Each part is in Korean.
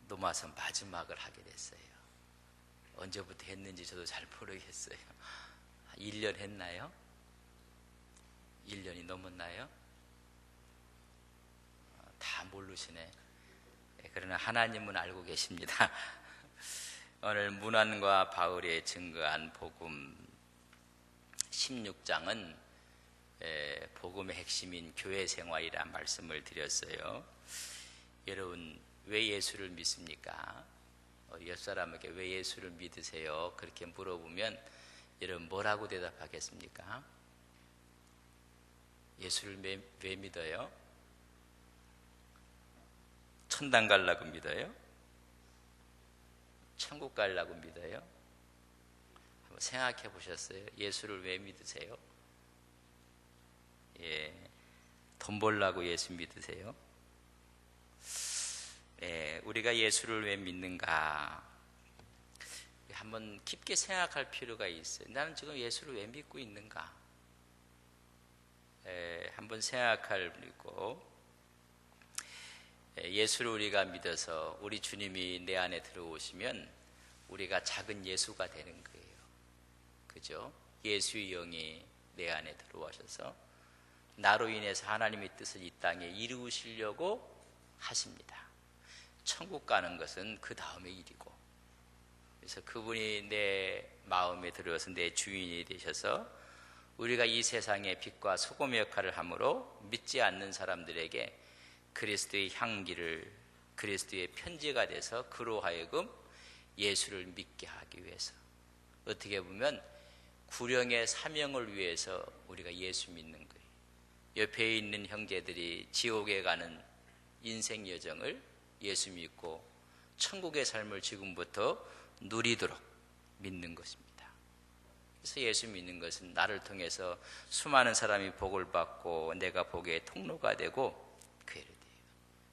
노마서 마지막을 하게 됐어요. 언제부터 했는지 저도 잘 모르겠어요. 1년 했나요? 1년이 넘었나요? 다 모르시네. 그러나 하나님은 알고 계십니다. 오늘 문안과 바울의 증거한 복음 16장은 복음의 핵심인 교회 생활이란 말씀을 드렸어요. 여러분, 왜 예수를 믿습니까? 옆 사람에게 왜 예수를 믿으세요? 그렇게 물어보면 여러분 뭐라고 대답하겠습니까? 예수를 왜 믿어요? 천당 가려고 믿어요? 천국 가려고 믿어요? 한번 생각해 보셨어요? 예수를 왜 믿으세요? 돈 벌려고 예수 믿으세요? 우리가 예수를 왜 믿는가? 한번 깊게 생각할 필요가 있어요. 나는 지금 예수를 왜 믿고 있는가? 한번 생각할 일이고, 예수를 우리가 믿어서 우리 주님이 내 안에 들어오시면 우리가 작은 예수가 되는 거예요. 그죠? 예수의 영이 내 안에 들어오셔서 나로 인해서 하나님의 뜻을 이 땅에 이루시려고 하십니다. 천국 가는 것은 그 다음의 일이고, 그래서 그분이 내 마음에 들어서 내 주인이 되셔서 우리가 이 세상의 빛과 소금의 역할을 함으로 믿지 않는 사람들에게 그리스도의 향기를, 그리스도의 편지가 돼서 그로 하여금 예수를 믿게 하기 위해서, 어떻게 보면 구령의 사명을 위해서 우리가 예수 믿는 거예요. 옆에 있는 형제들이 지옥에 가는 인생 여정을 예수 믿고 천국의 삶을 지금부터 누리도록 믿는 것입니다. 그래서 예수 믿는 것은 나를 통해서 수많은 사람이 복을 받고 내가 복의 통로가 되고 그래야 돼요.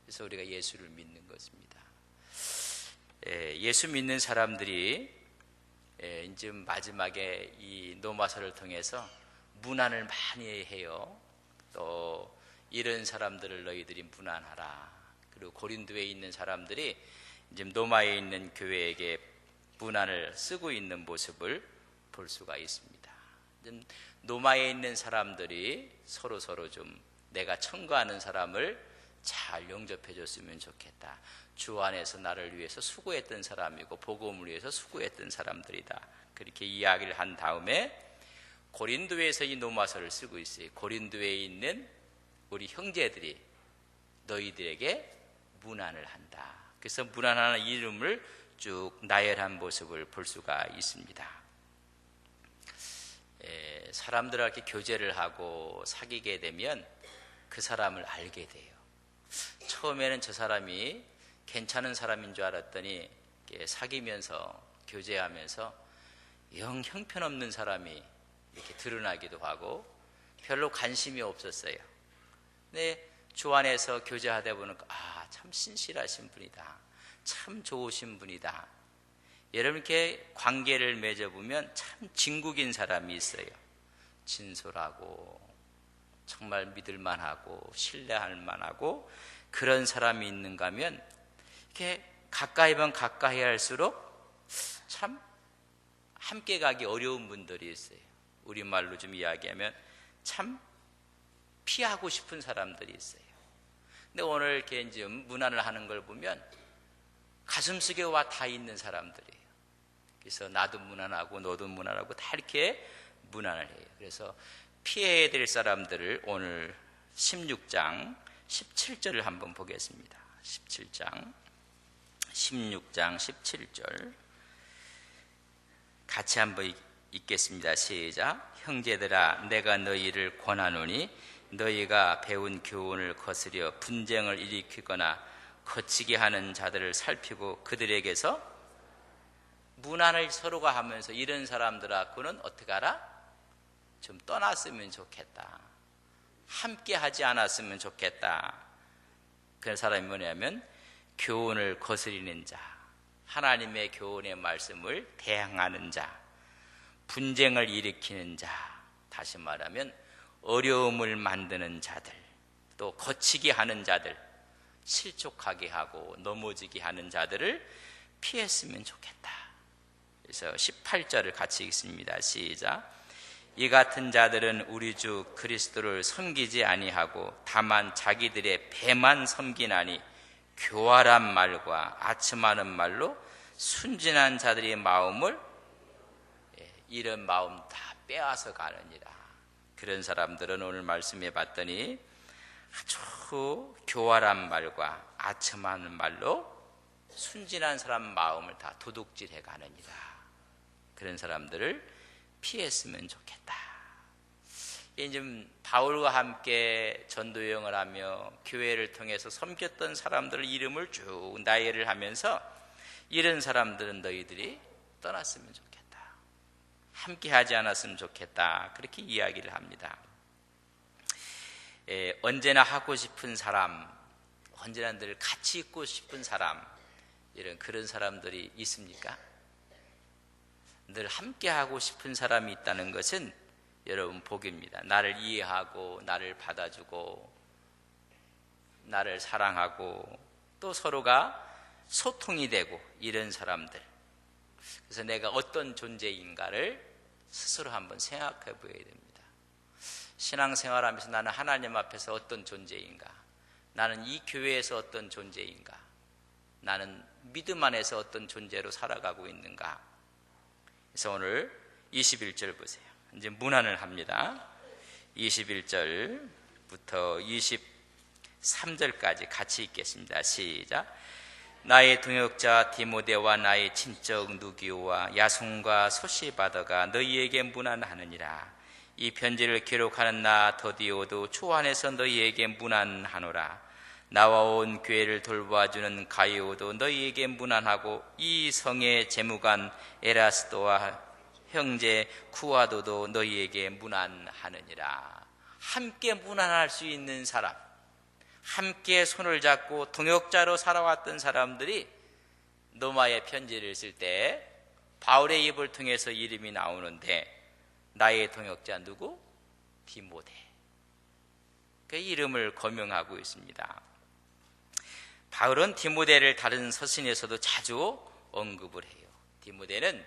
그래서 우리가 예수를 믿는 것입니다. 예수 믿는 사람들이 이제 마지막에 이 노마서를 통해서 문안을 많이 해요. 또 이런 사람들을 너희들이 문안하라. 그리고 고린도에 있는 사람들이 이제 노마에 있는 교회에게 문안을 쓰고 있는 모습을 볼 수가 있습니다. 노마에 있는 사람들이 서로 좀 내가 청구하는 사람을 잘 영접해 줬으면 좋겠다. 주 안에서 나를 위해서 수고했던 사람이고 복음을 위해서 수고했던 사람들이다. 그렇게 이야기를 한 다음에 고린도에서 이 노마서를 쓰고 있어요. 고린도에 있는 우리 형제들이 너희들에게 문안을 한다. 그래서 문안하는 이름을 쭉 나열한 모습을 볼 수가 있습니다. 사람들과 교제를 하고 사귀게 되면 그 사람을 알게 돼요. 처음에는 저 사람이 괜찮은 사람인 줄 알았더니 사귀면서 교제하면서 영 형편없는 사람이 이렇게 드러나기도 하고 별로 관심이 없었어요. 근데 주 안에서 교제하다 보니까 참 신실하신 분이다. 참 좋으신 분이다. 여러분, 이렇게 관계를 맺어보면 참 진국인 사람이 있어요. 진솔하고 정말 믿을만하고 신뢰할 만하고 그런 사람이 있는가 하면 이렇게 가까이면 가까이 할수록 참 함께 가기 어려운 분들이 있어요. 우리말로 좀 이야기하면 참 피하고 싶은 사람들이 있어요. 근데 오늘 이렇게 이제 문안을 하는 걸 보면 가슴속에 와 다 있는 사람들이에요. 그래서 나도 문안하고 너도 문안하고 다 이렇게 문안을 해요. 그래서 피해야 될 사람들을 오늘 16장 17절을 한번 보겠습니다. 16장 17절 같이 한번 읽겠습니다. 시작. 형제들아, 내가 너희를 권하노니 너희가 배운 교훈을 거스려 분쟁을 일으키거나 거치게 하는 자들을 살피고 그들에게서 문안을 서로가 하면서 이런 사람들하고는 어떻게 하라? 좀 떠났으면 좋겠다. 함께 하지 않았으면 좋겠다. 그 사람이 뭐냐면 교훈을 거스리는 자, 하나님의 교훈의 말씀을 대항하는 자, 분쟁을 일으키는 자, 다시 말하면 어려움을 만드는 자들, 또 거치게 하는 자들, 실족하게 하고 넘어지게 하는 자들을 피했으면 좋겠다. 그래서 18절을 같이 읽습니다. 시작. 이 같은 자들은 우리 주 그리스도를 섬기지 아니하고 다만 자기들의 배만 섬기나니 교활한 말과 아첨하는 말로 순진한 자들의 마음을 이런 마음 다 빼앗아 가느니라. 그런 사람들은 오늘 말씀해 봤더니 아주 교활한 말과 아첨하는 말로 순진한 사람 마음을 다 도둑질해 가느니라. 그런 사람들을 피했으면 좋겠다. 이제 바울과 함께 전도여행을 하며 교회를 통해서 섬겼던 사람들의 이름을 쭉 나열을 하면서 이런 사람들은 너희들이 떠났으면 좋겠다. 함께 하지 않았으면 좋겠다. 그렇게 이야기를 합니다. 언제나 하고 싶은 사람, 언제나 늘 같이 있고 싶은 사람, 그런 사람들이 있습니까? 늘 함께 하고 싶은 사람이 있다는 것은 여러분 복입니다. 나를 이해하고 나를 받아주고 나를 사랑하고 또 서로가 소통이 되고 이런 사람들. 그래서 내가 어떤 존재인가를 스스로 한번 생각해 보아야 됩니다. 신앙생활하면서 나는 하나님 앞에서 어떤 존재인가? 나는 이 교회에서 어떤 존재인가? 나는 믿음 안에서 어떤 존재로 살아가고 있는가? 그래서 오늘 21절 보세요. 이제 문안을 합니다. 21절부터 23절까지 같이 읽겠습니다. 시작. 나의 동역자 디모데와 나의 친척 누기오와 야손과 소시바더가 너희에게 문안하느니라. 이 편지를 기록하는 나 더디오도 주 안에서 너희에게 문안하노라. 나와 온 교회를 돌봐주는 가이오도 너희에게 문안하고 이 성의 재무관 에라스도와 형제 쿠아도도 너희에게 문안하느니라. 함께 문안할 수 있는 사람, 함께 손을 잡고 동역자로 살아왔던 사람들이 로마에 편지를 쓸 때 바울의 입을 통해서 이름이 나오는데 나의 동역자 누구? 디모데. 그 이름을 거명하고 있습니다. 바울은 디모데를 다른 서신에서도 자주 언급을 해요. 디모데는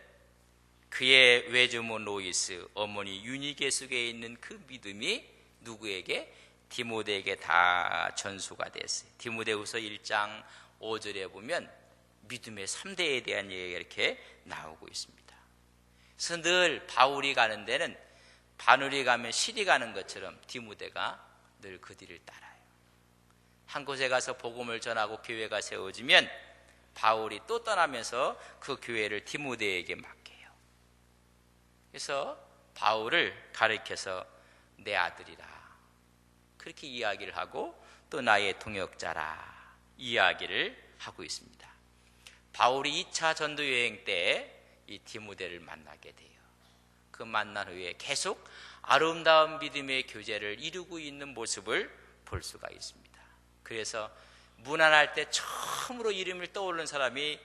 그의 외조모 로이스, 어머니 유니게 속에 있는 그 믿음이 누구에게? 디모데에게 다 전수가 됐어요. 디모데후서 1장 5절에 보면 믿음의 3대에 대한 얘기가 이렇게 나오고 있습니다. 그래서 늘 바울이 가는 데는 바늘이 가면 실이 가는 것처럼 디모데가 늘 그 뒤를 따라요. 한 곳에 가서 복음을 전하고 교회가 세워지면 바울이 또 떠나면서 그 교회를 디모데에게 맡겨요. 그래서 바울을 가리켜서 내 아들이라 그렇게 이야기를 하고 또 나의 동역자라 이야기를 하고 있습니다. 바울이 2차 전도 여행 때 이 디모데를 만나게 돼요. 그 만난 후에 계속 아름다운 믿음의 교제를 이루고 있는 모습을 볼 수가 있습니다. 그래서 문안할 때 처음으로 이름을 떠오르는 사람이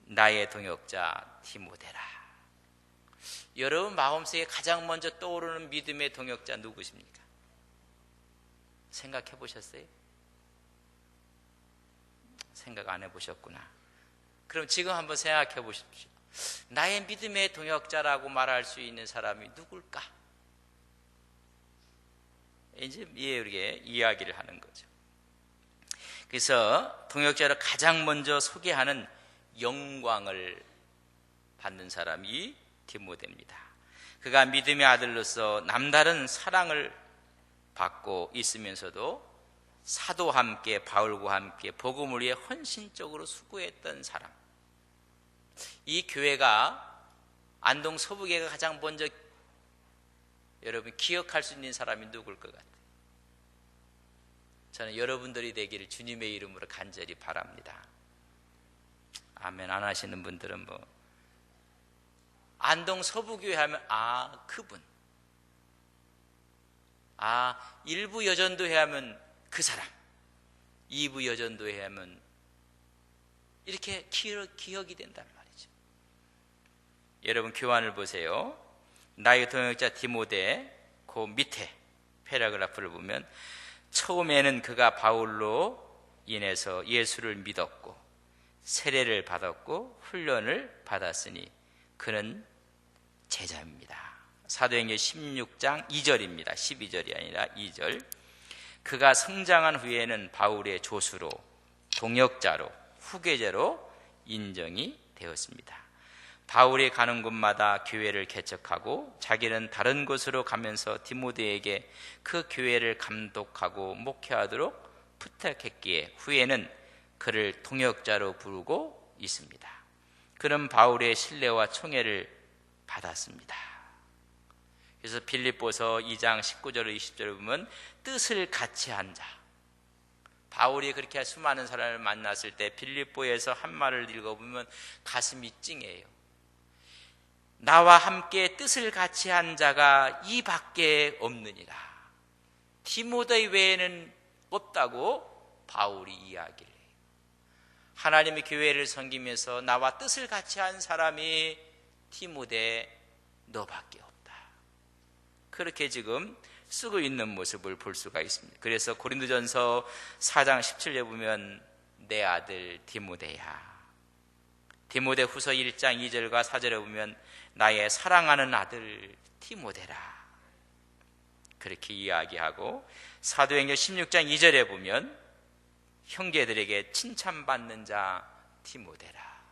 나의 동역자 디모데라. 여러분 마음속에 가장 먼저 떠오르는 믿음의 동역자 누구십니까? 생각해 보셨어요? 생각 안 해보셨구나. 그럼 지금 한번 생각해 보십시오. 나의 믿음의 동역자라고 말할 수 있는 사람이 누굴까? 이제 우리에게 이야기를 하는 거죠. 그래서 동역자를 가장 먼저 소개하는 영광을 받는 사람이 디모데입니다. 그가 믿음의 아들로서 남다른 사랑을 받고 있으면서도 사도와 함께 바울과 함께 복음을 위해 헌신적으로 수고했던 사람. 이 교회가 안동 서부교회가 가장 먼저 여러분 기억할 수 있는 사람이 누굴 것 같아요? 저는 여러분들이 되기를 주님의 이름으로 간절히 바랍니다. 아멘. 안 하시는 분들은 뭐 안동 서부교회 하면 그분. 일부 여전도회 하면 그 사람. 2부 여전도회 하면 이렇게 기억이 된단 말이죠. 여러분 교환을 보세요. 나의 동역자 디모데 그 밑에 패러그래프를 보면 처음에는 그가 바울로 인해서 예수를 믿었고 세례를 받았고 훈련을 받았으니 그는 제자입니다. 사도행전 16장 2절입니다. 12절이 아니라 2절. 그가 성장한 후에는 바울의 조수로, 동역자로, 후계자로 인정이 되었습니다. 바울이 가는 곳마다 교회를 개척하고 자기는 다른 곳으로 가면서 디모데에게 그 교회를 감독하고 목회하도록 부탁했기에 후에는 그를 동역자로 부르고 있습니다. 그는 바울의 신뢰와 총애를 받았습니다. 그래서 빌립보서 2장 19절 20절을 보면 뜻을 같이 한 자, 바울이 그렇게 수많은 사람을 만났을 때 빌립보에서 한 말을 읽어보면 가슴이 찡해요. 나와 함께 뜻을 같이 한 자가 이 밖에 없느니라. 디모데 외에는 없다고 바울이 이야기를 해요. 하나님의 교회를 섬기면서 나와 뜻을 같이 한 사람이 디모데 너밖에 없다. 그렇게 지금 쓰고 있는 모습을 볼 수가 있습니다. 그래서 고린도전서 4장 17절에 보면 내 아들 디모데야, 디모데 후서 1장 2절과 4절에 보면 나의 사랑하는 아들 디모데라, 그렇게 이야기하고 사도행전 16장 2절에 보면 형제들에게 칭찬받는 자 디모데라.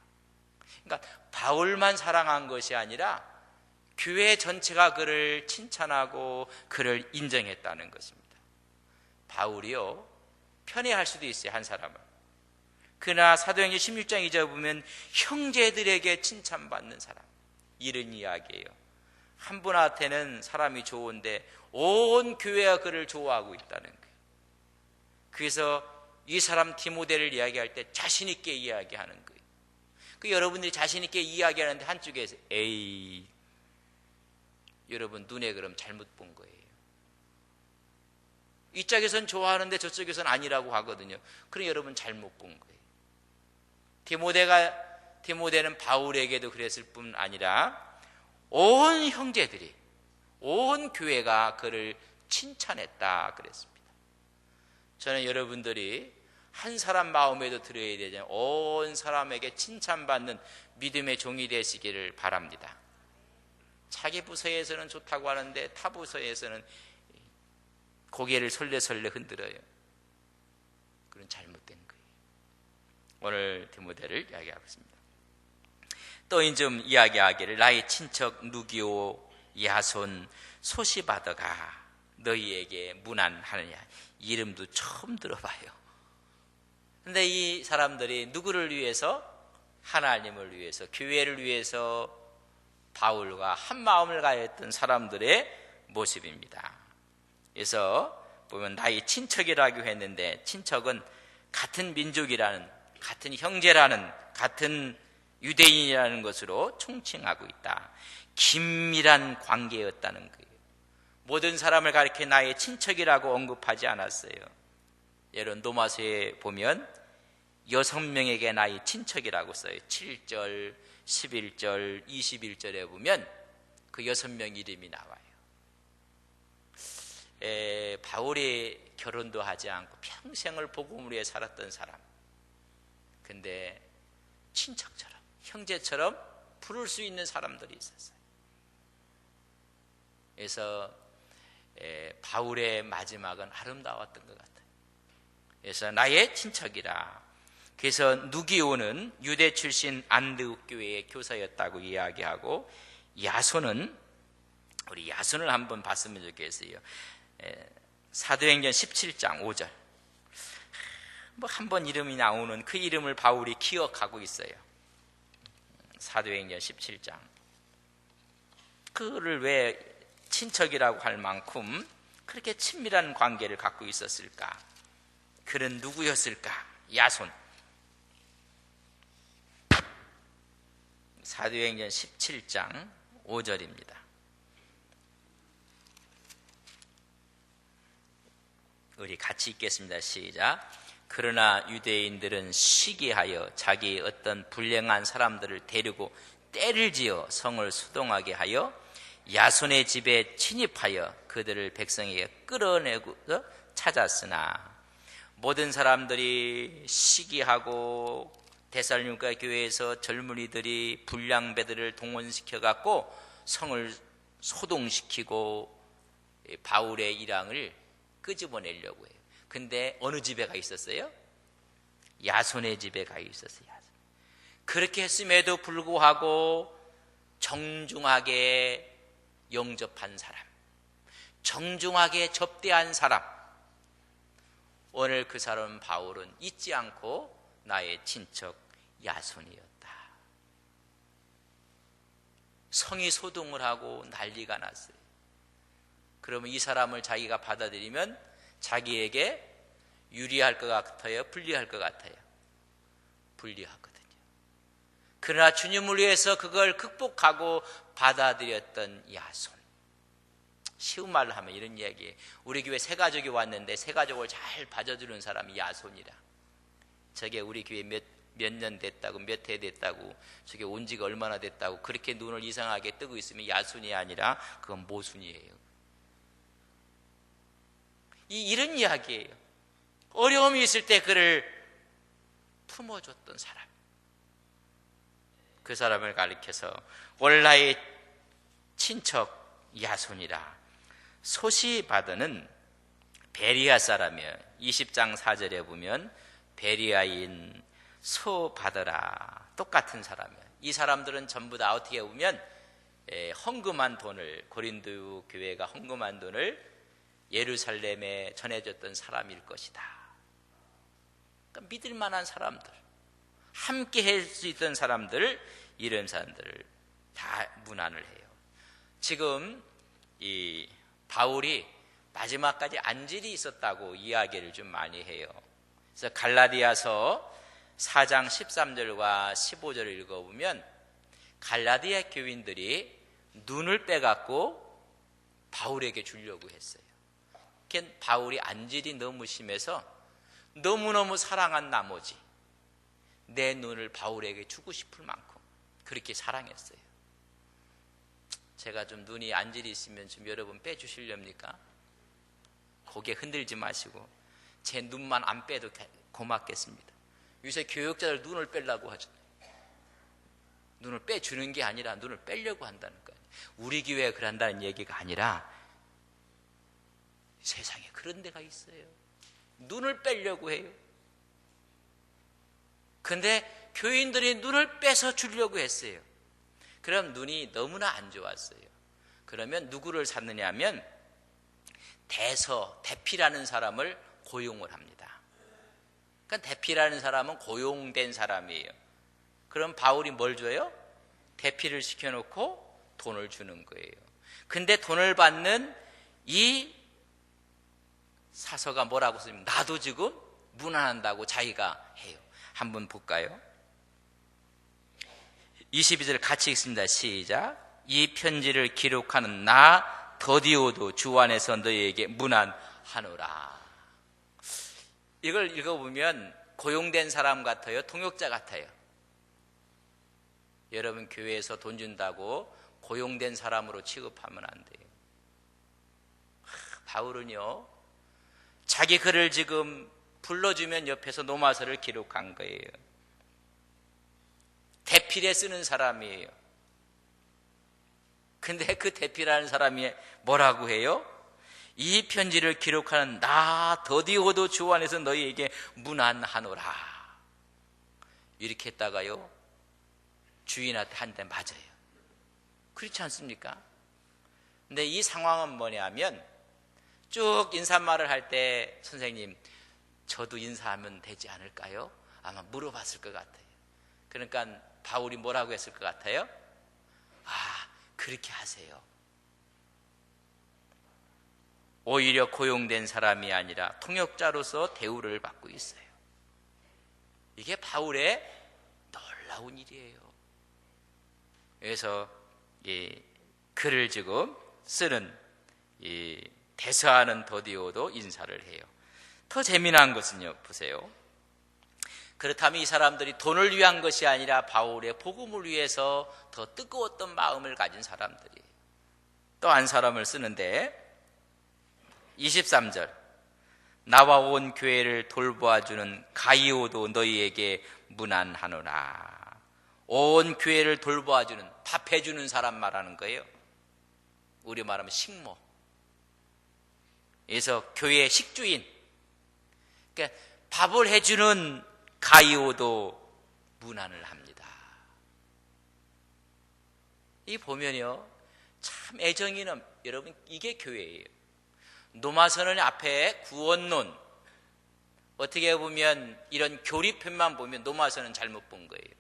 그러니까 바울만 사랑한 것이 아니라 교회 전체가 그를 칭찬하고 그를 인정했다는 것입니다. 바울이요, 편애할 수도 있어요, 한 사람을. 그러나 사도행전 16장 2절에 보면 형제들에게 칭찬받는 사람, 이런 이야기예요. 한 분한테는 사람이 좋은데 온 교회가 그를 좋아하고 있다는 거예요. 그래서 이 사람 디모데를 이야기할 때 자신 있게 이야기하는 거예요. 그 여러분들이 자신 있게 이야기하는데 한쪽에서 에이, 여러분 눈에 그럼 잘못 본 거예요. 이쪽에선 좋아하는데 저쪽에선 아니라고 하거든요. 그럼 여러분 잘못 본 거예요. 디모데는 바울에게도 그랬을 뿐 아니라 온 형제들이, 온 교회가 그를 칭찬했다 그랬습니다. 저는 여러분들이 한 사람 마음에도 들어야 되잖아요. 온 사람에게 칭찬받는 믿음의 종이 되시기를 바랍니다. 자기 부서에서는 좋다고 하는데 타 부서에서는 고개를 설레설레 흔들어요. 그건 잘못된 거예요. 오늘 디모데를 이야기하고 있습니다. 또 좀 이야기하기를 나의 친척 누기오, 야손, 소시바더가 너희에게 문안하느냐. 이름도 처음 들어봐요. 근데 이 사람들이 누구를 위해서? 하나님을 위해서, 교회를 위해서 바울과 한 마음을 가했던 사람들의 모습입니다. 그래서 보면 나의 친척이라고 했는데 친척은 같은 민족이라는, 같은 형제라는, 같은 유대인이라는 것으로 총칭하고 있다. 긴밀한 관계였다는 거예요. 모든 사람을 가리켜 나의 친척이라고 언급하지 않았어요. 여러분 로마서에 보면 6명에게 나의 친척이라고 써요. 7절, 11절, 21절에 보면 그 6명 이름이 나와요. 바울이 결혼도 하지 않고 평생을 복음을 위해 살았던 사람, 근데 친척처럼, 형제처럼 부를 수 있는 사람들이 있었어요. 그래서 바울의 마지막은 아름다웠던 것 같아요. 그래서 나의 친척이라. 그래서 누기오는 유대 출신 안드옥 교회의 교사였다고 이야기하고, 야손은, 우리 야손을 한번 봤으면 좋겠어요. 사도행전 17장 5절. 뭐 한 번 이름이 나오는 그 이름을 바울이 기억하고 있어요. 사도행전 17장. 그를 왜 친척이라고 할 만큼 그렇게 친밀한 관계를 갖고 있었을까? 그는 누구였을까? 야손. 사도행전 17장 5절입니다. 우리 같이 읽겠습니다. 시작. 그러나 유대인들은 시기하여 자기 어떤 불량한 사람들을 데리고 떼를 지어 성을 수동하게 하여 야손의 집에 침입하여 그들을 백성에게 끌어내고 찾았으나 모든 사람들이 시기하고 데살로니가 교회에서 젊은이들이 불량배들을 동원시켜 갖고 성을 소동시키고 바울의 일항을 끄집어내려고 해요. 근데 어느 집에 가 있었어요? 야손의 집에 가 있었어요. 그렇게 했음에도 불구하고 정중하게 영접한 사람, 정중하게 접대한 사람, 오늘 그 사람 바울은 잊지 않고 나의 친척 야손이었다. 성이 소동을 하고 난리가 났어요. 그러면 이 사람을 자기가 받아들이면 자기에게 유리할 것 같아요? 불리할 것 같아요? 불리하거든요. 그러나 주님을 위해서 그걸 극복하고 받아들였던 야손. 쉬운 말로 하면 이런 이야기예요. 우리 교회 새 가족이 왔는데 새 가족을 잘 봐줘주는 사람이 야손이라. 저게 우리 교회 몇 년 됐다고, 몇 해 됐다고, 저게 온 지가 얼마나 됐다고 그렇게 눈을 이상하게 뜨고 있으면 야손이 아니라 그건 모순이에요. 이런 이야기예요. 어려움이 있을 때 그를 품어줬던 사람. 그 사람을 가리켜서 원라의 친척 야손이라. 소시바드는 베리아 사람이에요. 20장 4절에 보면 베리아인 소바드라 똑같은 사람이에요. 이 사람들은 전부 다 어떻게 보면 헌금한 돈을, 고린도 교회가 헌금한 돈을 예루살렘에 전해줬던 사람일 것이다. 그러니까 믿을 만한 사람들, 함께 할 수 있던 사람들, 이런 사람들을 다 문안을 해요. 지금 이 바울이 마지막까지 안질이 있었다고 이야기를 좀 많이 해요. 그래서 갈라디아서 4장 13절과 15절을 읽어보면 갈라디아 교인들이 눈을 빼갖고 바울에게 주려고 했어요. 바울이 안질이 너무 심해서 너무너무 사랑한 나머지 내 눈을 바울에게 주고 싶을 만큼 그렇게 사랑했어요. 제가 좀 눈이 안질이 있으면 좀 여러분 빼주시렵니까? 고개 흔들지 마시고 제 눈만 안 빼도 고맙겠습니다. 요새 교육자들 눈을 빼려고 하죠. 눈을 빼주는 게 아니라 눈을 빼려고 한다는 거예요. 우리 교회가 그런다는 얘기가 아니라 세상에 그런 데가 있어요. 눈을 빼려고 해요. 근데 교인들이 눈을 빼서 주려고 했어요. 그럼 눈이 너무나 안 좋았어요. 그러면 누구를 찾느냐 하면 대피라는 사람을 고용을 합니다. 그러니까 대피라는 사람은 고용된 사람이에요. 그럼 바울이 뭘 줘요? 대피를 시켜놓고 돈을 주는 거예요. 근데 돈을 받는 이 사서가 뭐라고 쓰면 나도 지금 문안한다고 자기가 해요. 한번 볼까요? 22절 같이 읽습니다. 시작. 이 편지를 기록하는 나 더디오도 주 안에서 너희에게 문안하노라. 이걸 읽어보면 고용된 사람 같아요? 통역자 같아요? 여러분 교회에서 돈 준다고 고용된 사람으로 취급하면 안 돼요. 바울은요 자기 글을 지금 불러주면 옆에서 노마서를 기록한 거예요. 대필에 쓰는 사람이에요. 근데 그 대필하는 사람이 뭐라고 해요? 이 편지를 기록하는 나 더디오도 주 안에서 너희에게 문안하노라. 이렇게 했다가요 주인한테 한 대 맞아요. 그렇지 않습니까? 근데 이 상황은 뭐냐면 쭉 인사말을 할 때 선생님 저도 인사하면 되지 않을까요? 아마 물어봤을 것 같아요. 그러니까 바울이 뭐라고 했을 것 같아요? 그렇게 하세요. 오히려 고용된 사람이 아니라 통역자로서 대우를 받고 있어요. 이게 바울의 놀라운 일이에요. 그래서 이 글을 지금 쓰는 이 대서하는 더디오도 인사를 해요. 더 재미난 것은요, 보세요. 그렇다면 이 사람들이 돈을 위한 것이 아니라 바울의 복음을 위해서 더 뜨거웠던 마음을 가진 사람들이 또 한 사람을 쓰는데 23절 나와 온 교회를 돌보아주는 가이오도 너희에게 문안하노라. 온 교회를 돌보아주는, 밥해주는 사람 말하는 거예요. 우리 말하면 식모. 그래서 교회의 식주인, 그러니까 밥을 해주는 가이오도 문안을 합니다. 이 보면요, 참 애정이 여러분, 이게 교회예요. 노마선언 앞에 구원론, 어떻게 보면 이런 교리편만 보면 노마선언 잘못 본 거예요.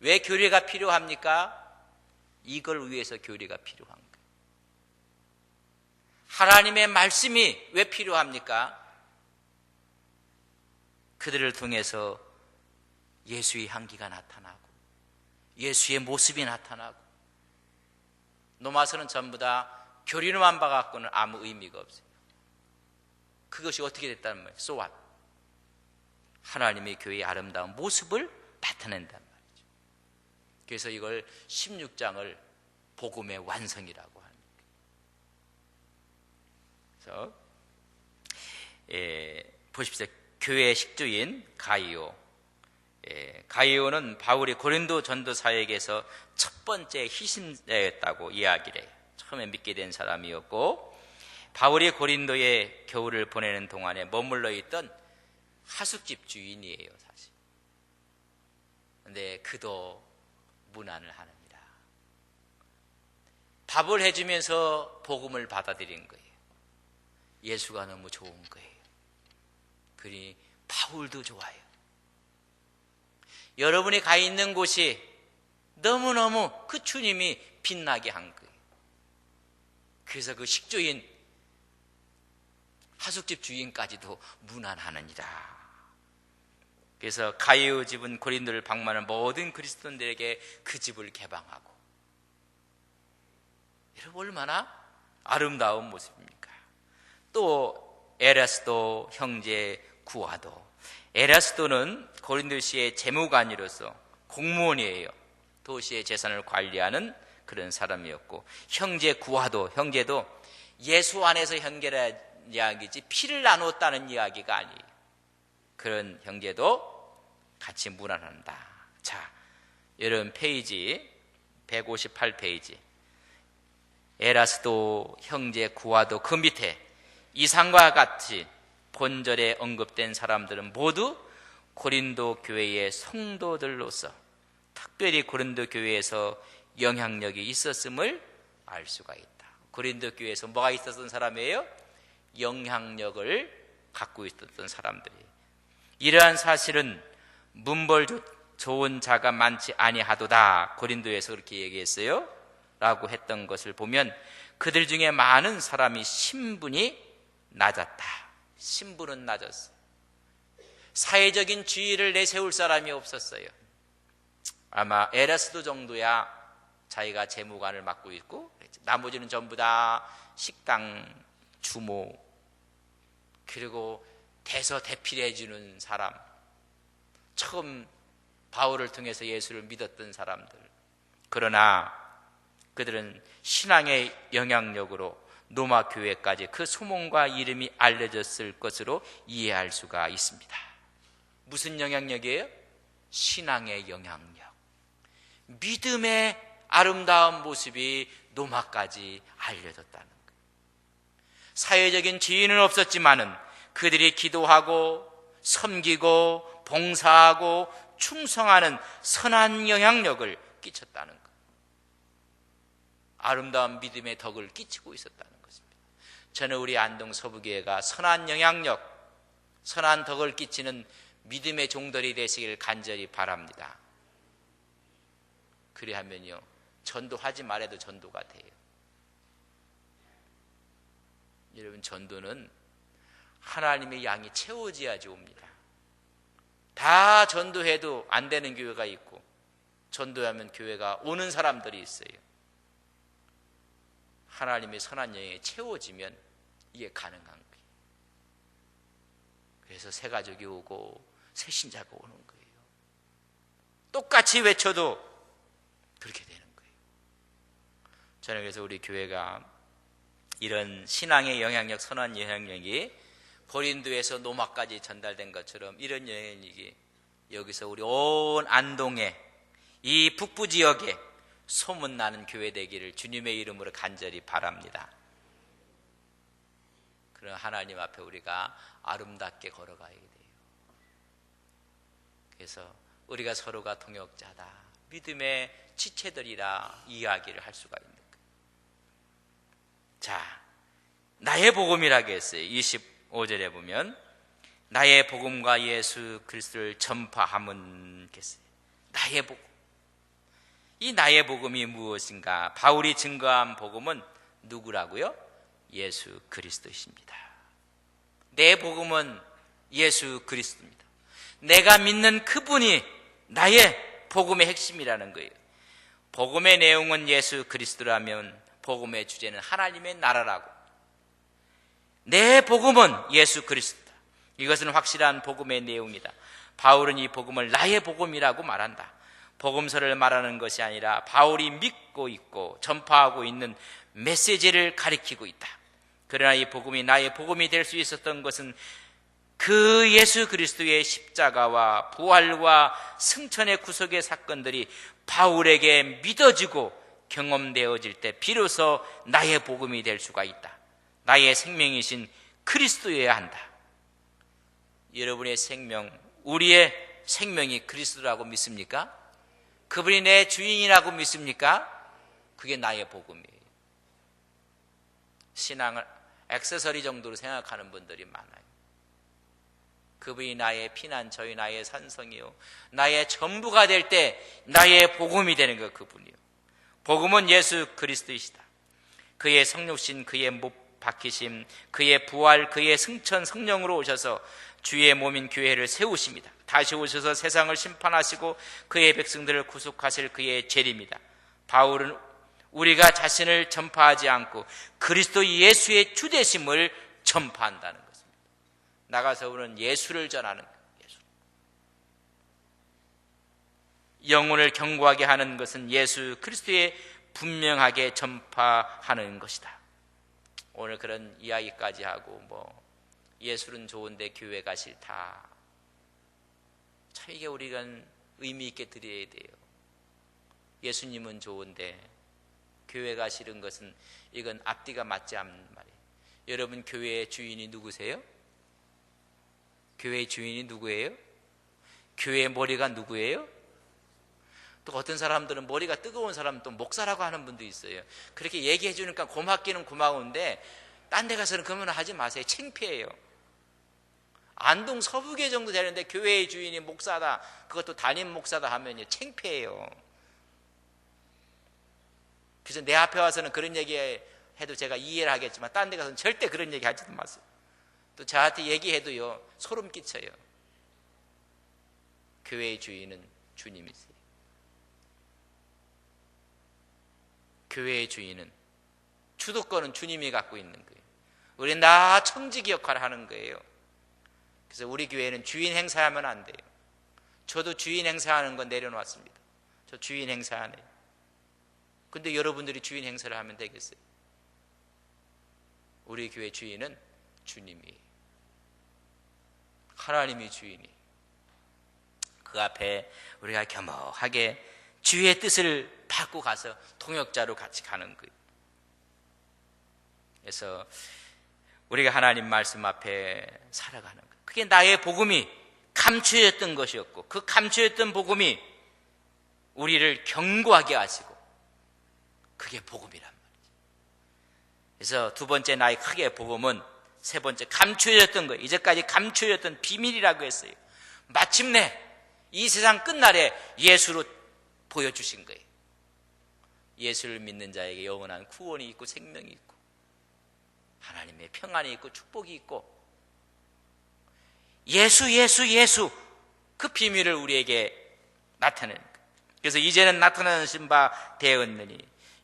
왜 교리가 필요합니까? 이걸 위해서 교리가 필요한 거예요. 하나님의 말씀이 왜 필요합니까? 그들을 통해서 예수의 향기가 나타나고 예수의 모습이 나타나고, 노마서는 전부 다 교리로만 봐갖고는 아무 의미가 없어요. 그것이 어떻게 됐다는 말이에요. So what? 하나님의 교회의 아름다운 모습을 나타낸단 말이죠. 그래서 이걸 16장을 복음의 완성이라고 합니다. 그래서 보십시오. 교회의 식주인 가이오. 가이오는 바울이 고린도 전도 사역에서 첫 번째 희생자였다고 이야기를 해요. 처음에 믿게 된 사람이었고, 바울이 고린도에 겨울을 보내는 동안에 머물러 있던 하숙집 주인이에요, 사실. 근데 그도 문안을 합니다. 밥을 해주면서 복음을 받아들인 거예요. 예수가 너무 좋은 거예요. 그러니 바울도 좋아요. 여러분이 가 있는 곳이 너무너무 그 주님이 빛나게 한 거예요. 그래서 그 식주인, 하숙집 주인까지도 문안하느니라. 그래서 가이오 집은 고린도를 방문하는 모든 그리스도인들에게 그 집을 개방하고, 여러분 얼마나 아름다운 모습입니까? 또 에라스도 형제 구아도. 에라스도는 고린도시의 재무관으로서 공무원이에요. 도시의 재산을 관리하는 그런 사람이었고, 형제 구아도, 형제도 예수 안에서 형제라 이야기지 피를 나눴다는 이야기가 아니에요. 그런 형제도 같이 문안한다. 자, 여러분 페이지 158페이지, 에라스도 형제 구아도 그 밑에 이상과 같이 본절에 언급된 사람들은 모두 고린도 교회의 성도들로서 특별히 고린도 교회에서 영향력이 있었음을 알 수가 있다. 고린도 교회에서 뭐가 있었던 사람이에요? 영향력을 갖고 있었던 사람들이에요. 이러한 사실은 문벌 좋은 자가 많지 아니하도다. 고린도에서 그렇게 얘기했어요 라고 했던 것을 보면, 그들 중에 많은 사람이 신분이 낮았다. 신분은 낮았어요. 사회적인 지위를 내세울 사람이 없었어요. 아마 에라스도 정도야 자기가 재무관을 맡고 있고, 나머지는 전부 다 식당 주모, 그리고 대서대필해 주는 사람, 처음 바울을 통해서 예수를 믿었던 사람들. 그러나 그들은 신앙의 영향력으로 로마 교회까지 그 소문과 이름이 알려졌을 것으로 이해할 수가 있습니다. 무슨 영향력이에요? 신앙의 영향력. 믿음의 아름다운 모습이 로마까지 알려졌다는 거예요. 사회적인 지위는 없었지만은 그들이 기도하고 섬기고 봉사하고 충성하는 선한 영향력을 끼쳤다는 거예요. 아름다운 믿음의 덕을 끼치고 있었다는 것입니다. 저는 우리 안동 서부교회가 선한 영향력, 선한 덕을 끼치는 믿음의 종들이 되시길 간절히 바랍니다. 그리하면요, 전도하지 말아도 전도가 돼요. 여러분, 전도는 하나님의 양이 채워져야지 옵니다. 다 전도해도 안 되는 교회가 있고, 전도하면 교회가 오는 사람들이 있어요. 하나님의 선한 영에 채워지면 이게 가능한 거예요. 그래서 새 가족이 오고 새 신자가 오는 거예요. 똑같이 외쳐도 그렇게 되는 거예요. 저는 그래서 우리 교회가 이런 신앙의 영향력, 선한 영향력이 고린도에서 로마까지 전달된 것처럼 이런 여행이 여기서 우리 온 안동에 이 북부 지역에 소문나는 교회 되기를 주님의 이름으로 간절히 바랍니다. 그런 하나님 앞에 우리가 아름답게 걸어가야 돼요. 그래서 우리가 서로가 동역자다, 믿음의 지체들이라 이야기를 할 수가 있는 거예요. 자, 나의 복음이라고 했어요. 25절에 보면 나의 복음과 예수 그리스도를 전파함은 겠어요. 나의 복음. 이 나의 복음이 무엇인가? 바울이 증거한 복음은 누구라고요? 예수 그리스도이십니다. 내 복음은 예수 그리스도입니다. 내가 믿는 그분이 나의 복음의 핵심이라는 거예요. 복음의 내용은 예수 그리스도라면 복음의 주제는 하나님의 나라라고. 내 복음은 예수 그리스도다. 이것은 확실한 복음의 내용이다. 바울은 이 복음을 나의 복음이라고 말한다. 복음서를 말하는 것이 아니라 바울이 믿고 있고 전파하고 있는 메시지를 가리키고 있다. 그러나 이 복음이 나의 복음이 될 수 있었던 것은 그 예수 그리스도의 십자가와 부활과 승천의 구속의 사건들이 바울에게 믿어지고 경험되어질 때 비로소 나의 복음이 될 수가 있다. 나의 생명이신 그리스도여야 한다. 여러분의 생명, 우리의 생명이 그리스도라고 믿습니까? 그분이 내 주인이라고 믿습니까? 그게 나의 복음이에요. 신앙을 액세서리 정도로 생각하는 분들이 많아요. 그분이 나의 피난처요, 나의 산성이요, 나의 전부가 될 때 나의 복음이 되는 것, 그분이요. 복음은 예수 그리스도이시다. 그의 성육신, 그의 못 박히심, 그의 부활, 그의 승천, 성령으로 오셔서 주의 몸인 교회를 세우십니다. 다시 오셔서 세상을 심판하시고 그의 백성들을 구속하실 그의 죄입니다. 바울은 우리가 자신을 전파하지 않고 그리스도 예수의 주되심을 전파한다는 것입니다. 나가서 우리는 예수를 전하는 거예요. 예수. 영혼을 견고하게 하는 것은 예수 그리스도의 분명하게 전파하는 것이다. 오늘 그런 이야기까지 하고 예술은 좋은데 교회가 싫다. 참 이게 우리가 의미 있게 드려야 돼요. 예수님은 좋은데 교회가 싫은 것은 이건 앞뒤가 맞지 않는 말이에요. 여러분 교회의 주인이 누구세요? 교회의 주인이 누구예요? 교회의 머리가 누구예요? 또 어떤 사람들은 머리가 뜨거운 사람은 또 목사라고 하는 분도 있어요. 그렇게 얘기해 주니까 고맙기는 고마운데 딴 데 가서는 그러면 하지 마세요. 창피해요. 안동 서부교 정도 되는데 교회의 주인이 목사다, 그것도 담임 목사다 하면요 창피해요. 그래서 내 앞에 와서는 그런 얘기 해도 제가 이해를 하겠지만 딴 데 가서는 절대 그런 얘기 하지도 마세요. 또 저한테 얘기해도요 소름 끼쳐요. 교회의 주인은 주님이세요. 교회의 주인은 주도권은 주님이 갖고 있는 거예요. 우리는 나 청지기 역할을 하는 거예요. 그래서 우리 교회는 주인 행사하면 안 돼요. 저도 주인 행사하는 건 내려놓았습니다. 저 주인 행사하네요. 근데 여러분들이 주인 행사를 하면 되겠어요? 우리 교회 주인은 주님이에요. 하나님이 주인이. 그 앞에 우리가 겸허하게 주의 뜻을 받고 가서 통역자로 같이 가는 거예요. 그래서 우리가 하나님 말씀 앞에 살아가는 거예요. 그게 나의 복음이 감추어졌던 것이었고 그 감추어졌던 복음이 우리를 견고하게 하시고 그게 복음이란 말이죠. 그래서 두 번째 나의 크게 복음은 세 번째 감추어졌던 거예요. 이제까지 감추어졌던 비밀이라고 했어요. 마침내 이 세상 끝날에 예수로 보여주신 거예요. 예수를 믿는 자에게 영원한 구원이 있고 생명이 있고 하나님의 평안이 있고 축복이 있고 예수 그 비밀을 우리에게 나타내는 거예요. 그래서 이제는 나타나신 바 되었느니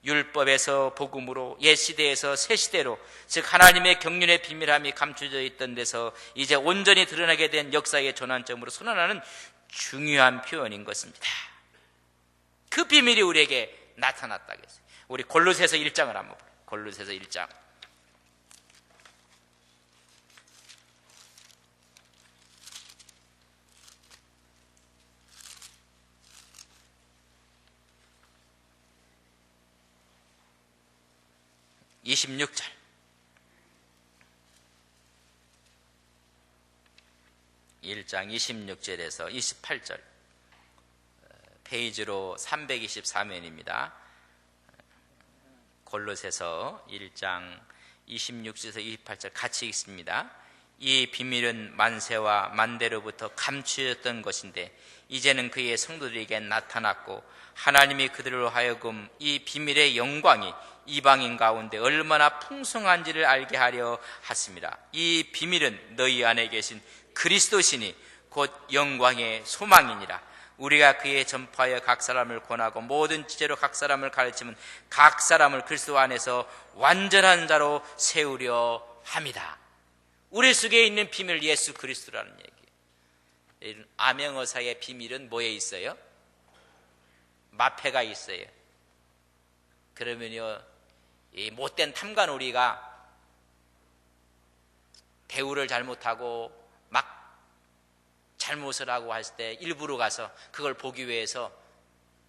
율법에서 복음으로 옛 시대에서 새 시대로 즉 하나님의 경륜의 비밀함이 감춰져 있던 데서 이제 온전히 드러나게 된 역사의 전환점으로 선언하는 중요한 표현인 것입니다. 그 비밀이 우리에게 나타났다고 했어요. 우리 골로새서 1장을 한번 볼게요. 골로새서 1장 26절. (1장) 26절에서 28절, 페이지로 323면입니다. 골로새서 1장 26절에서 28절 같이 읽습니다. 이 비밀은 만세와 만대로부터 감추어졌던 것인데 이제는 그의 성도들에게 나타났고 하나님이 그들로 하여금 이 비밀의 영광이 이방인 가운데 얼마나 풍성한지를 알게 하려 하십니다. 이 비밀은 너희 안에 계신 그리스도시니 곧 영광의 소망이니라. 우리가 그의 전파하여 각 사람을 권하고 모든 지체로 각 사람을 가르치면 각 사람을 그리스도 안에서 완전한 자로 세우려 합니다. 우리 속에 있는 비밀, 예수 그리스도라는 얘기예요. 암행어사의 비밀은 뭐에 있어요? 마패가 있어요. 그러면요, 이 못된 탐관오리가 대우를 잘못하고 막 잘못을 하고 했을 때 일부러 가서 그걸 보기 위해서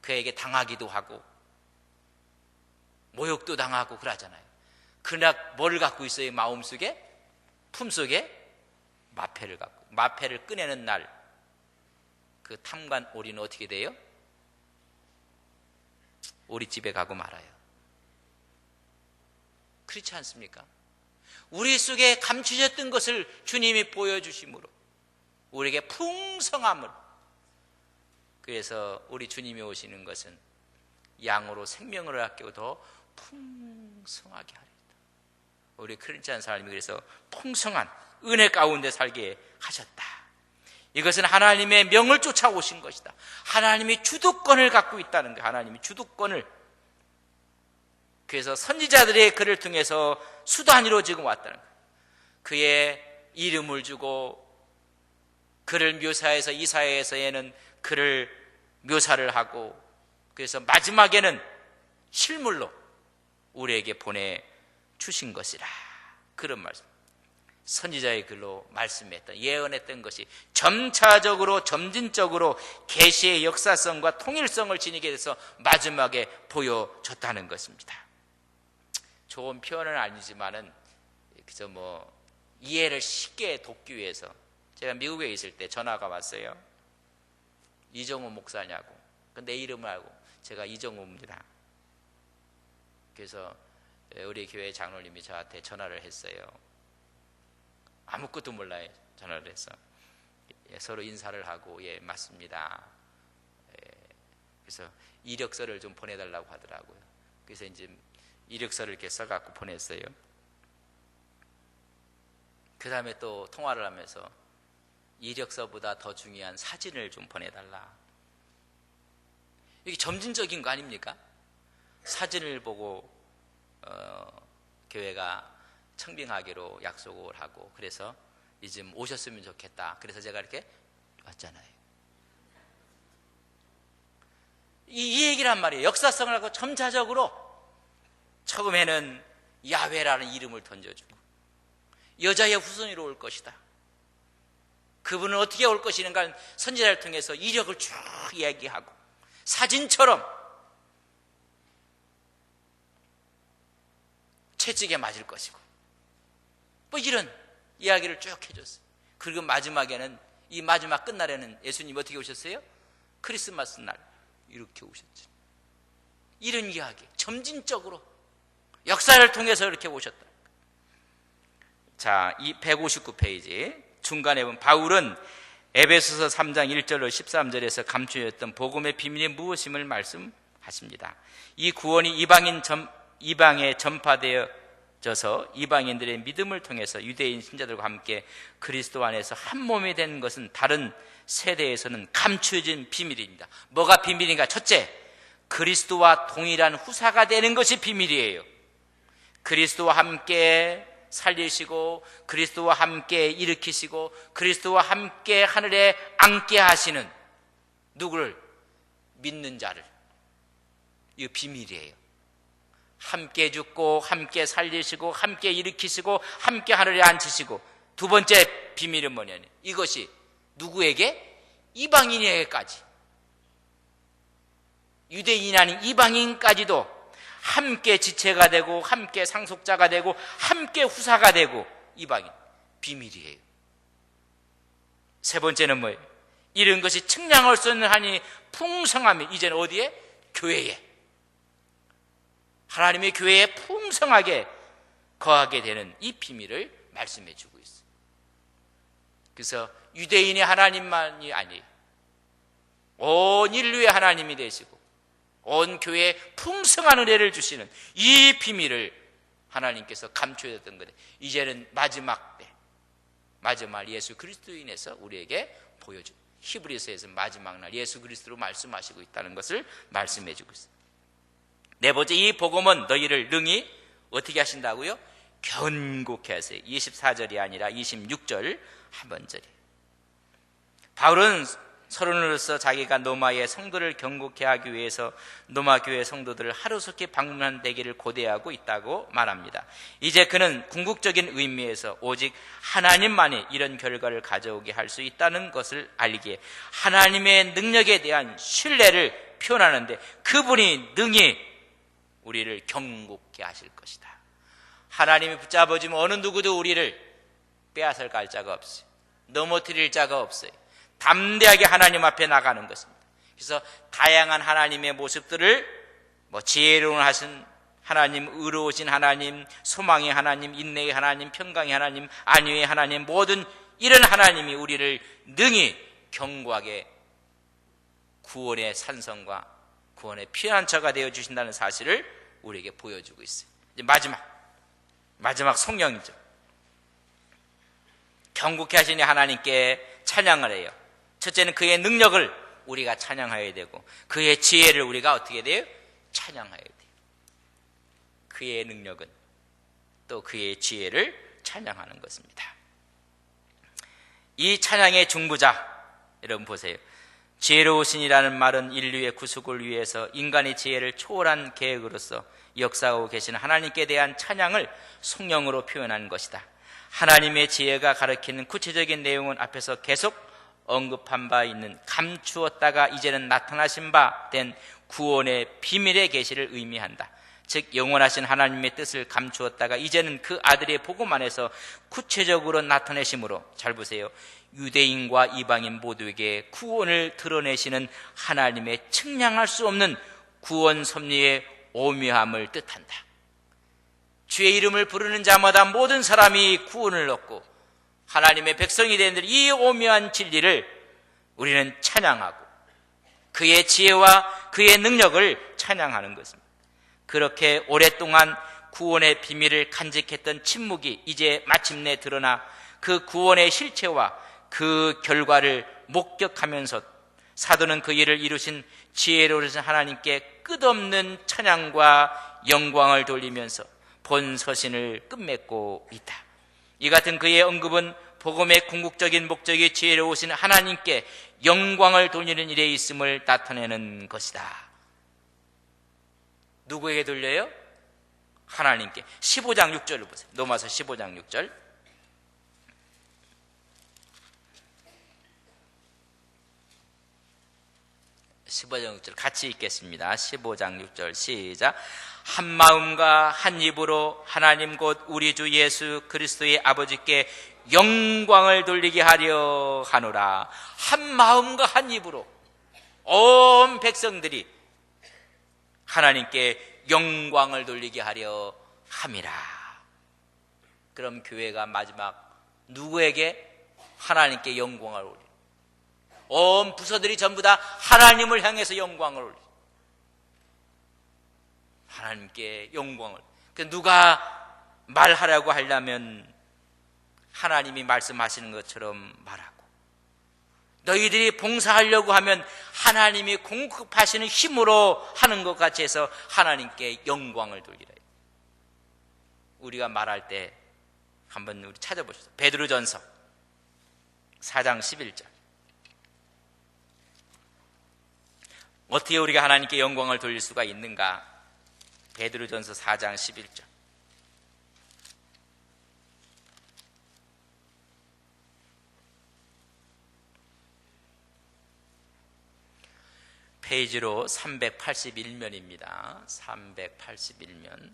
그에게 당하기도 하고 모욕도 당하고 그러잖아요. 그러나 뭘 갖고 있어요? 마음속에? 품속에? 마패를 갖고. 마패를 꺼내는 날 그 탐관 오리는 어떻게 돼요? 오리집에 가고 말아요. 그렇지 않습니까? 우리 속에 감추셨던 것을 주님이 보여주심으로 우리에게 풍성함을, 그래서 우리 주님이 오시는 것은 양으로 생명을 아끼고 더 풍성하게 하리이다. 우리 크리스찬 사람이 그래서 풍성한 은혜 가운데 살게 하셨다. 이것은 하나님의 명을 쫓아오신 것이다. 하나님이 주도권을 갖고 있다는 거예요. 하나님이 주도권을. 그래서 선지자들의 글을 통해서 수단으로 지금 왔다는 거예요. 그의 이름을 주고 그를 묘사해서 이사야에서는 그를 묘사를 하고, 그래서 마지막에는 실물로 우리에게 보내주신 것이라. 그런 말씀. 선지자의 글로 말씀했던, 예언했던 것이 점차적으로 점진적으로 계시의 역사성과 통일성을 지니게 돼서 마지막에 보여줬다는 것입니다. 좋은 표현은 아니지만은 그저 이해를 쉽게 돕기 위해서 제가 미국에 있을 때 전화가 왔어요. 이정호 목사냐고. 내 이름을 알고 제가 이정호입니다. 그래서 우리 교회 장로님이 저한테 전화를 했어요. 아무것도 몰라요. 전화를 해서 서로 인사를 하고, 예, 맞습니다. 그래서 이력서를 좀 보내달라고 하더라고요. 그래서 이제 이력서를 이렇게 써갖고 보냈어요. 그 다음에 또 통화를 하면서 이력서보다 더 중요한 사진을 좀 보내달라. 이게 점진적인 거 아닙니까? 사진을 보고 교회가 청빙하기로 약속을 하고, 그래서 이제 오셨으면 좋겠다. 그래서 제가 이렇게 왔잖아요. 이 얘기란 말이에요. 역사성을 하고 점차적으로 처음에는 야훼라는 이름을 던져주고 여자의 후손으로 올 것이다. 그분은 어떻게 올 것인가 선지자를 통해서 이력을 쭉 이야기하고 사진처럼 채찍에 맞을 것이고 이런 이야기를 쭉 해줬어요. 그리고 마지막에는, 이 마지막 끝날에는 예수님 어떻게 오셨어요? 크리스마스 날 이렇게 오셨죠. 이런 이야기 점진적으로 역사를 통해서 이렇게 오셨다. 자, 이 159페이지 중간에 보면 바울은 에베소서 3장 1절로 13절에서 감추었던 복음의 비밀이 무엇임을 말씀하십니다. 이 구원이 이방에 전파되어져서 이방인들의 믿음을 통해서 유대인 신자들과 함께 그리스도 안에서 한 몸이 된 것은 다른 세대에서는 감추어진 비밀입니다. 뭐가 비밀인가? 첫째, 그리스도와 동일한 후사가 되는 것이 비밀이에요. 그리스도와 함께 살리시고 그리스도와 함께 일으키시고 그리스도와 함께 하늘에 앉게 하시는 누구를? 믿는 자를. 이거 비밀이에요. 함께 죽고 함께 살리시고 함께 일으키시고 함께 하늘에 앉히시고, 두 번째 비밀은 뭐냐면 이것이 누구에게? 이방인에게까지. 유대인이 아닌 이방인까지도 함께 지체가 되고 함께 상속자가 되고 함께 후사가 되고 이방인 비밀이에요. 세 번째는 뭐예요? 이런 것이 측량할 수 없는 하나님의 풍성함이 이제는 어디에? 교회에, 하나님의 교회에 풍성하게 거하게 되는 이 비밀을 말씀해 주고 있어요. 그래서 유대인의 하나님만이 아니에요. 온 인류의 하나님이 되시고 온 교회에 풍성한 은혜를 주시는 이 비밀을 하나님께서 감춰졌던 거예요. 이제는 마지막 때, 마지막 예수 그리스도로 인해서 우리에게 보여준, 히브리서에서 마지막 날 예수 그리스도로 말씀하시고 있다는 것을 말씀해 주고 있어요. 네 번째, 이 복음은 너희를 능히 어떻게 하신다고요? 견고케 하세요. 24절이 아니라 26절 하반절이에요. 바울은 서론으로서 자기가 노마의 성도를 견고케 하기 위해서 노마 교회 성도들을 하루속히 방문되기를 고대하고 있다고 말합니다. 이제 그는 궁극적인 의미에서 오직 하나님만이 이런 결과를 가져오게 할 수 있다는 것을 알기에 하나님의 능력에 대한 신뢰를 표현하는데 그분이 능히 우리를 견고케 하실 것이다. 하나님이 붙잡아주면 어느 누구도 우리를 빼앗을 갈 자가 없어요. 넘어뜨릴 자가 없어요. 담대하게 하나님 앞에 나가는 것입니다. 그래서 다양한 하나님의 모습들을 지혜로운 하신 하나님, 의로우신 하나님, 소망의 하나님, 인내의 하나님, 평강의 하나님, 안위의 하나님, 모든 이런 하나님이 우리를 능히 견고하게 구원의 산성과 구원의 피난처가 되어 주신다는 사실을 우리에게 보여주고 있어요. 이제 마지막 성령이죠. 견고케 하시니 하나님께 찬양을 해요. 첫째는 그의 능력을 우리가 찬양해야 되고 그의 지혜를 우리가 어떻게 돼요? 찬양해야 돼요. 그의 능력은 또 그의 지혜를 찬양하는 것입니다. 이 찬양의 중부자, 여러분 보세요. 지혜로우신이라는 말은 인류의 구속을 위해서 인간의 지혜를 초월한 계획으로서 역사하고 계시는 하나님께 대한 찬양을 성령으로 표현한 것이다. 하나님의 지혜가 가리키는 구체적인 내용은 앞에서 계속 언급한 바 있는 감추었다가 이제는 나타나신 바 된 구원의 비밀의 계시를 의미한다. 즉 영원하신 하나님의 뜻을 감추었다가 이제는 그 아들의 복음 안에서 구체적으로 나타내심으로, 잘 보세요, 유대인과 이방인 모두에게 구원을 드러내시는 하나님의 측량할 수 없는 구원 섭리의 오묘함을 뜻한다. 주의 이름을 부르는 자마다 모든 사람이 구원을 얻고 하나님의 백성이 되는 이 오묘한 진리를 우리는 찬양하고 그의 지혜와 그의 능력을 찬양하는 것입니다. 그렇게 오랫동안 구원의 비밀을 간직했던 침묵이 이제 마침내 드러나 그 구원의 실체와 그 결과를 목격하면서 사도는 그 일을 이루신 지혜로우신 하나님께 끝없는 찬양과 영광을 돌리면서 본 서신을 끝맺고 있다. 이 같은 그의 언급은 복음의 궁극적인 목적이 지혜로우신 하나님께 영광을 돌리는 일에 있음을 나타내는 것이다. 누구에게 돌려요? 하나님께. 15장 6절을 보세요. 로마서 15장 6절. 15장 6절 같이 읽겠습니다. 15장 6절 시작. 한 마음과 한 입으로 하나님 곧 우리 주 예수 그리스도의 아버지께 영광을 돌리게 하려 하노라. 한 마음과 한 입으로 온 백성들이 하나님께 영광을 돌리게 하려 함이라. 그럼 교회가 마지막 누구에게? 하나님께 영광을 올려. 온 부서들이 전부 다 하나님을 향해서 영광을 올려. 하나님께 영광을. 누가 말하라고 하려면 하나님이 말씀하시는 것처럼 말하고, 너희들이 봉사하려고 하면 하나님이 공급하시는 힘으로 하는 것 같이 해서 하나님께 영광을 돌리라. 우리가 말할 때 한번 우리 찾아보시죠. 베드로전서 4장 11절. 어떻게 우리가 하나님께 영광을 돌릴 수가 있는가? 베드로전서 4장 11절. 페이지로 381면입니다. 381면.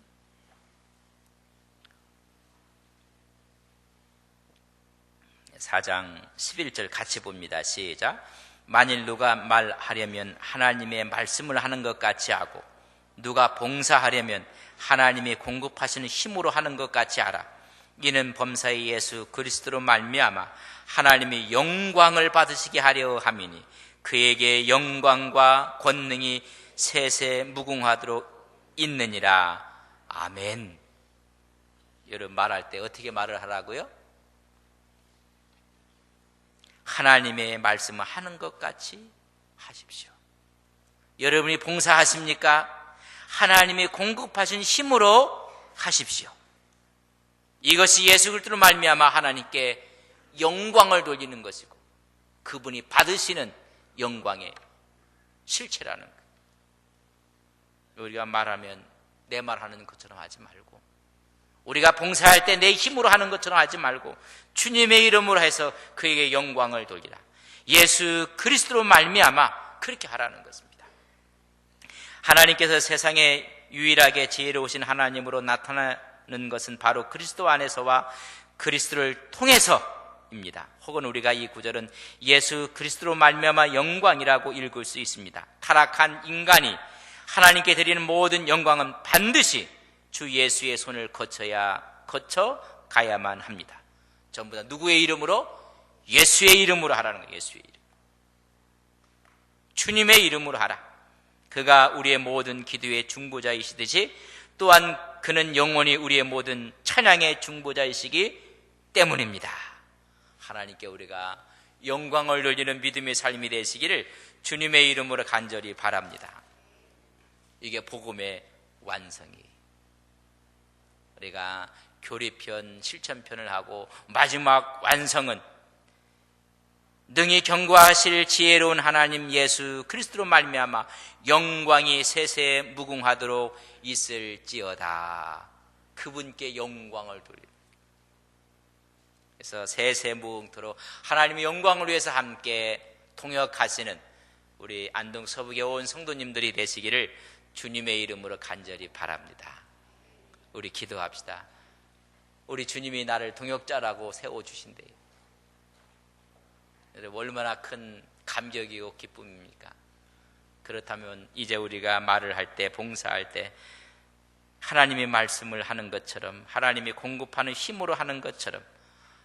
4장 11절 같이 봅니다. 시작. 만일 누가 말하려면 하나님의 말씀을 하는 것 같이 하고 누가 봉사하려면 하나님이 공급하시는 힘으로 하는 것 같이 하라. 이는 범사의 예수 그리스도로 말미암아 하나님이 영광을 받으시게 하려 함이니 그에게 영광과 권능이 세세 무궁하도록 있느니라. 아멘. 여러분 말할 때 어떻게 말을 하라고요? 하나님의 말씀을 하는 것 같이 하십시오. 여러분이 봉사하십니까? 하나님이 공급하신 힘으로 하십시오. 이것이 예수 그리스도로 말미암아 하나님께 영광을 돌리는 것이고 그분이 받으시는 영광의 실체라는 거예요. 우리가 말하면 내 말하는 것처럼 하지 말고, 우리가 봉사할 때 내 힘으로 하는 것처럼 하지 말고 주님의 이름으로 해서 그에게 영광을 돌리라. 예수 그리스도로 말미암아 그렇게 하라는 것입니다. 하나님께서 세상에 유일하게 지혜로우신 하나님으로 나타나는 것은 바로 그리스도 안에서와 그리스도를 통해서입니다. 혹은 우리가 이 구절은 예수 그리스도로 말미암아 영광이라고 읽을 수 있습니다. 타락한 인간이 하나님께 드리는 모든 영광은 반드시 주 예수의 손을 거쳐 가야만 합니다. 전부 다 누구의 이름으로? 예수의 이름으로 하라는 거예요. 예수의 이름. 주님의 이름으로 하라. 그가 우리의 모든 기도의 중보자이시듯이 또한 그는 영원히 우리의 모든 찬양의 중보자이시기 때문입니다. 하나님께 우리가 영광을 돌리는 믿음의 삶이 되시기를 주님의 이름으로 간절히 바랍니다. 이게 복음의 완성이에요. 우리가 교리편, 실천편을 하고 마지막 완성은 능히 경고하실 지혜로운 하나님 예수 그리스도로 말미암아 영광이 세세 무궁하도록 있을지어다. 그분께 영광을 돌리는. 그래서 세세 무궁토록 하나님의 영광을 위해서 함께 통역하시는 우리 안동 서북에 온 성도님들이 되시기를 주님의 이름으로 간절히 바랍니다. 우리 기도합시다. 우리 주님이 나를 동역자라고 세워주신대요. 얼마나 큰 감격이고 기쁨입니까? 그렇다면 이제 우리가 말을 할 때, 봉사할 때 하나님의 말씀을 하는 것처럼, 하나님이 공급하는 힘으로 하는 것처럼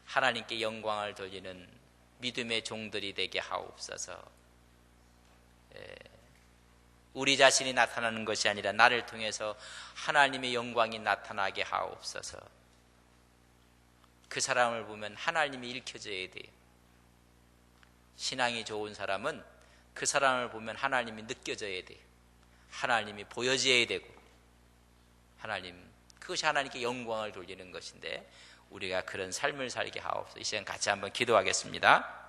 하나님께 영광을 돌리는 믿음의 종들이 되게 하옵소서. 우리 자신이 나타나는 것이 아니라 나를 통해서 하나님의 영광이 나타나게 하옵소서. 그 사람을 보면 하나님이 읽혀져야 돼요. 신앙이 좋은 사람은 그 사람을 보면 하나님이 느껴져야 돼요. 하나님이 보여져야 되고, 그것이 하나님께 영광을 돌리는 것인데 우리가 그런 삶을 살게 하옵소서. 이 시간 같이 한번 기도하겠습니다.